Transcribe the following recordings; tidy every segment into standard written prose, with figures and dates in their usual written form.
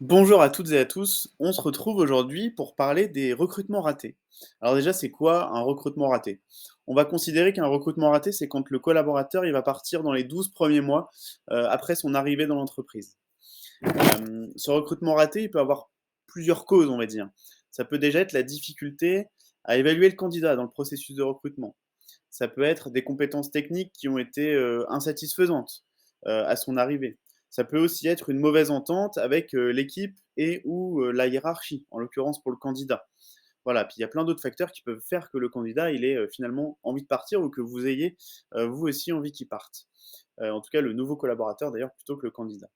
Bonjour à toutes et à tous, on se retrouve aujourd'hui pour parler des recrutements ratés. Alors déjà, c'est quoi un recrutement raté? On va considérer qu'un recrutement raté, c'est quand le collaborateur il va partir dans les 12 premiers mois après son arrivée dans l'entreprise. Ce recrutement raté, il peut avoir plusieurs causes, on va dire. Ça peut déjà être la difficulté à évaluer le candidat dans le processus de recrutement. Ça peut être des compétences techniques qui ont été, insatisfaisantes, à son arrivée. Ça peut aussi être une mauvaise entente avec, l'équipe et ou, la hiérarchie, en l'occurrence pour le candidat. Voilà, puis il y a plein d'autres facteurs qui peuvent faire que le candidat, il ait, finalement envie de partir ou que vous ayez, vous aussi envie qu'il parte. En tout cas, le nouveau collaborateur d'ailleurs plutôt que le candidat.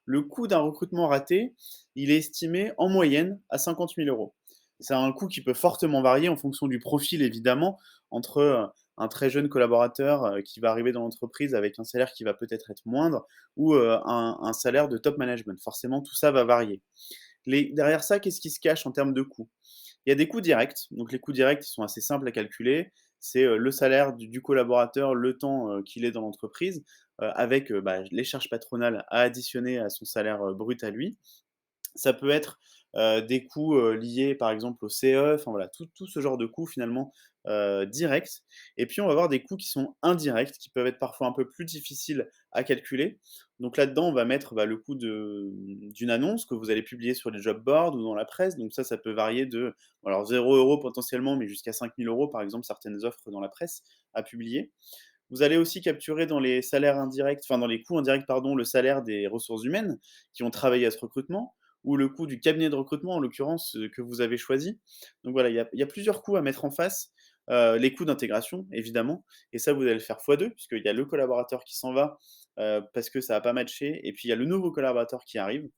Le coût d'un recrutement raté, il est estimé en moyenne à 50 000 euros. C'est un coût qui peut fortement varier en fonction du profil évidemment, entre, un très jeune collaborateur, qui va arriver dans l'entreprise avec un salaire qui va peut-être être moindre ou, un salaire de top management. Forcément tout ça va varier. Les derrière ça, qu'est-ce qui se cache en termes de coûts? Il y a des coûts directs, donc les coûts directs, ils sont assez simples à calculer. C'est, le salaire du collaborateur, le temps, qu'il est dans l'entreprise, avec, bah, les charges patronales à additionner à son salaire, brut à lui. Ça peut être, des coûts, liés par exemple au CE, enfin voilà, tout ce genre de coûts finalement, directs. Et puis on va avoir des coûts qui sont indirects, qui peuvent être parfois un peu plus difficiles à calculer. Donc là-dedans, on va mettre, bah, le coût d'une annonce que vous allez publier sur les job boards ou dans la presse. Donc ça peut varier de, bon alors 0 € potentiellement, mais jusqu'à 5 000 € par exemple, certaines offres dans la presse à publier. Vous allez aussi capturer dans les salaires indirects, enfin dans les coûts indirects pardon, le salaire des ressources humaines qui ont travaillé à ce recrutement ou le coût du cabinet de recrutement en l'occurrence, que vous avez choisi. Donc voilà, il y a plusieurs coûts à mettre en face, les coûts d'intégration évidemment et ça vous allez le faire x2 puisqu'il y a le collaborateur qui s'en va, parce que ça a pas matché et puis il y a le nouveau collaborateur qui arrive.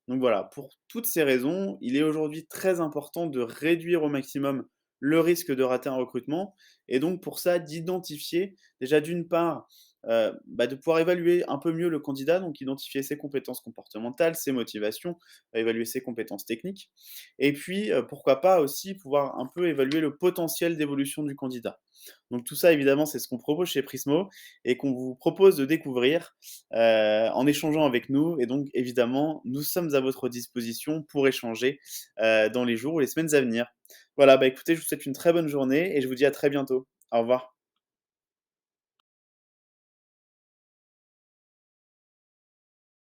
Donc voilà, pour toutes ces raisons, il est aujourd'hui très important de réduire au maximum le risque de rater un recrutement et donc pour ça d'identifier déjà d'une part, bah, de pouvoir évaluer un peu mieux le candidat, donc identifier ses compétences comportementales, ses motivations, évaluer ses compétences techniques et puis, pourquoi pas aussi pouvoir un peu évaluer le potentiel d'évolution du candidat. Donc tout ça évidemment, c'est ce qu'on propose chez Prismo et qu'on vous propose de découvrir, en échangeant avec nous et donc évidemment, nous sommes à votre disposition pour échanger, dans les jours ou les semaines à venir. Voilà, bah, écoutez, je vous souhaite une très bonne journée et je vous dis à très bientôt. Au revoir.